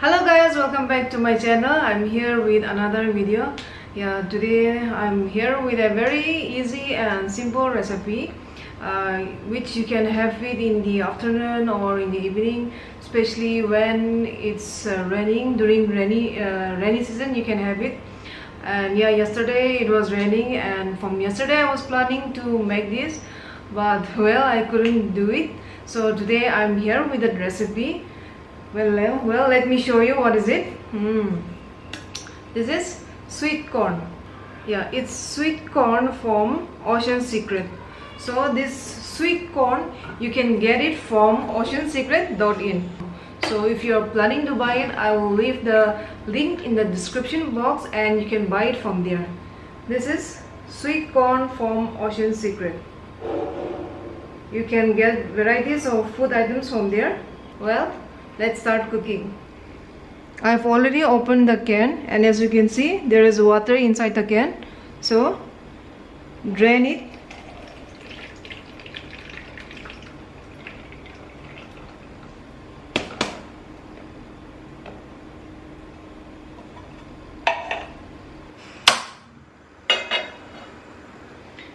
Hello guys, welcome back to my channel. I'm here with another video. Today I'm here with a very easy and simple recipe which you can have it in the afternoon or in the evening, especially when it's raining. During rainy season you can have it. And yesterday it was raining, and from yesterday I was planning to make this, but well, I couldn't do it. So today I'm here with the recipe. Well, let me show you what is it. This is sweet corn. It's sweet corn from Ocean Secret. So this sweet corn you can get it from oceansecret.in. So if you're planning to buy it, I will leave the link in the description box and you can buy it from there. This is sweet corn from Ocean Secret. You can get varieties of food items from there. Well, let's start cooking. I've already opened the can, and as you can see there is water inside the can. So drain it.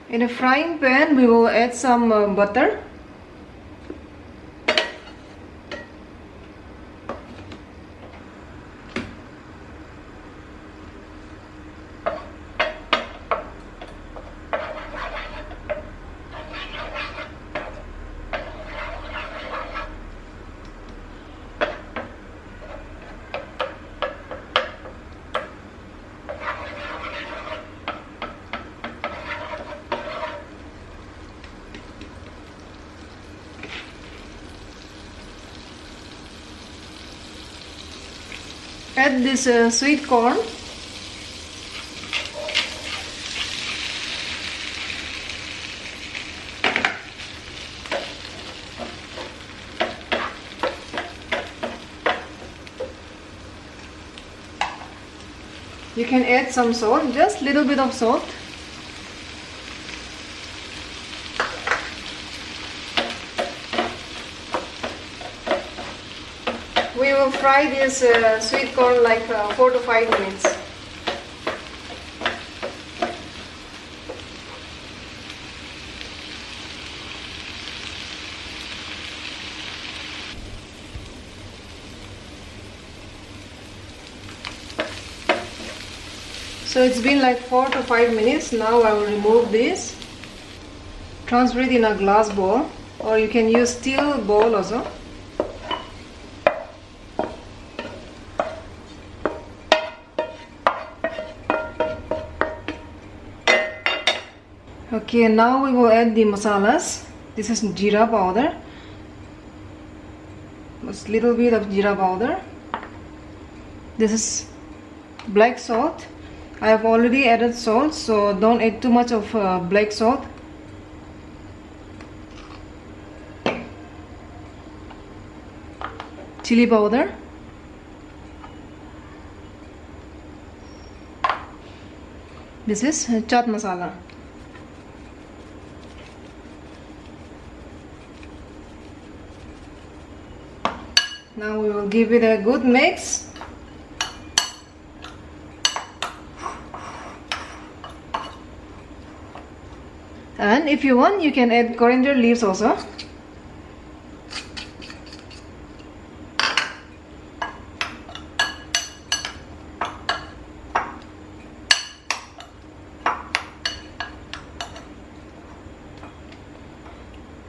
In a frying pan we will add some butter. Add this sweet corn. You can add some salt, just little bit of salt. We will fry this sweet corn like 4 to 5 minutes. So it's been like 4 to 5 minutes. Now I will remove this. Transfer it in a glass bowl, or you can use steel bowl also. Okay, now we will add the masalas. This is jeera powder. Just little bit of jeera powder. This is black salt. I have already added salt, so don't add too much of black salt. Chili powder. This is chaat masala. Now we will give it a good mix. And if you want, you can add coriander leaves also.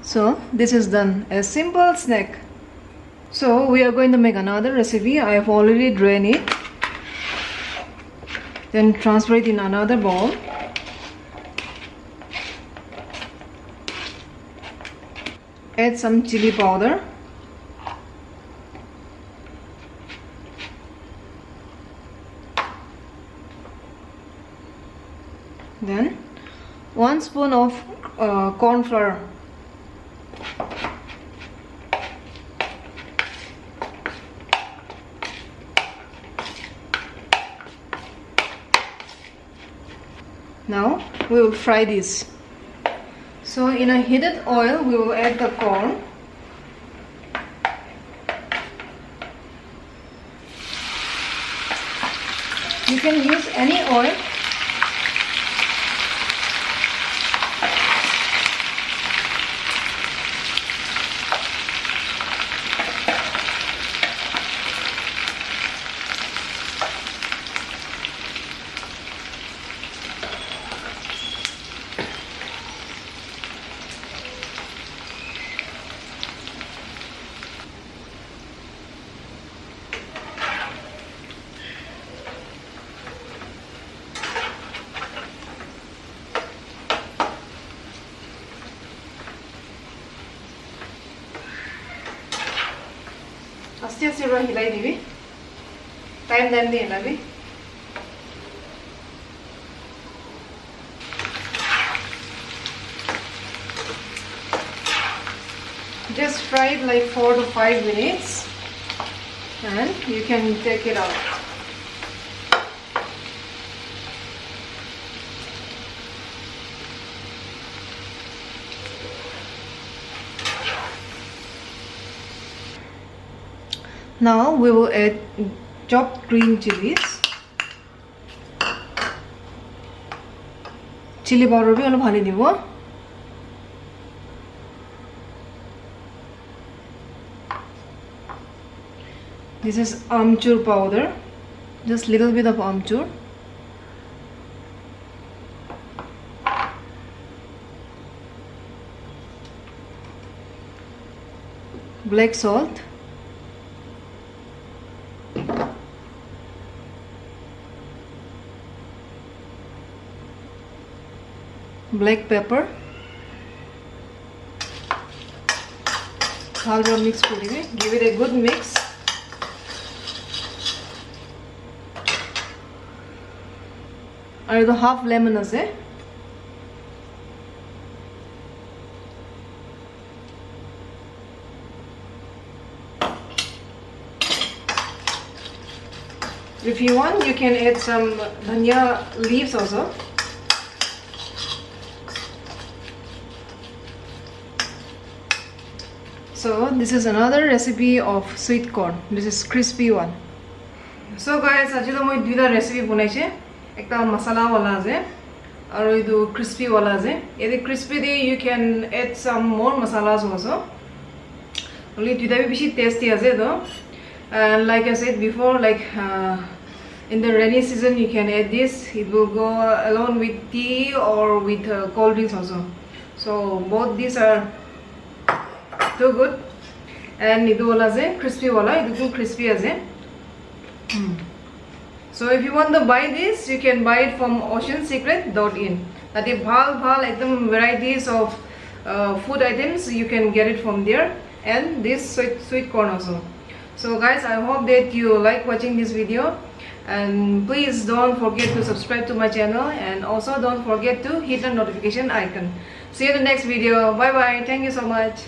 So this is done, a simple snack. So we are going to make another recipe. I have already drained it. Then transfer it in another bowl. Add some chili powder. Then 1 spoon of corn flour. Now we will fry this. So in a heated oil we will add the corn. You can use any oil. आस्ते हिलाइदिबी time जान्दै हिलाबी just fry it like 4 to 5 minutes and you can take it out. Now we will add chopped green chilies. Chili powder भी अलग हाली दिवो. This is amchur powder. Just little bit of amchur. Black salt. Black pepper. Halwa mix koribe. Give it a good mix. And the half lemon ase. If you want, you can add some dhania leaves also. So this is another recipe of sweet corn. This is crispy one. So guys, आज तो मैं दुईटा recipe बनाइछे. एकटा मसाला वाला जे और इदु crispy वाला जे. यदि crispy they you can add some more masalas also. Only दुईटा भी बेसी tasty आजे तो. And like I said before, like in the rainy season you can add this. It will go along with tea or with cold drinks also. So both these are too good. And idu wala je crispy wala, idu crispy aje. So if you want to buy this, you can buy it from oceansecret.in. That is bhal ekdam varieties of food items, you can get it from there. And this sweet corn also. So guys, I hope that you like watching this video, and please don't forget to subscribe to my channel, and also don't forget to hit the notification icon. See you in the next video. Bye bye. Thank you so much.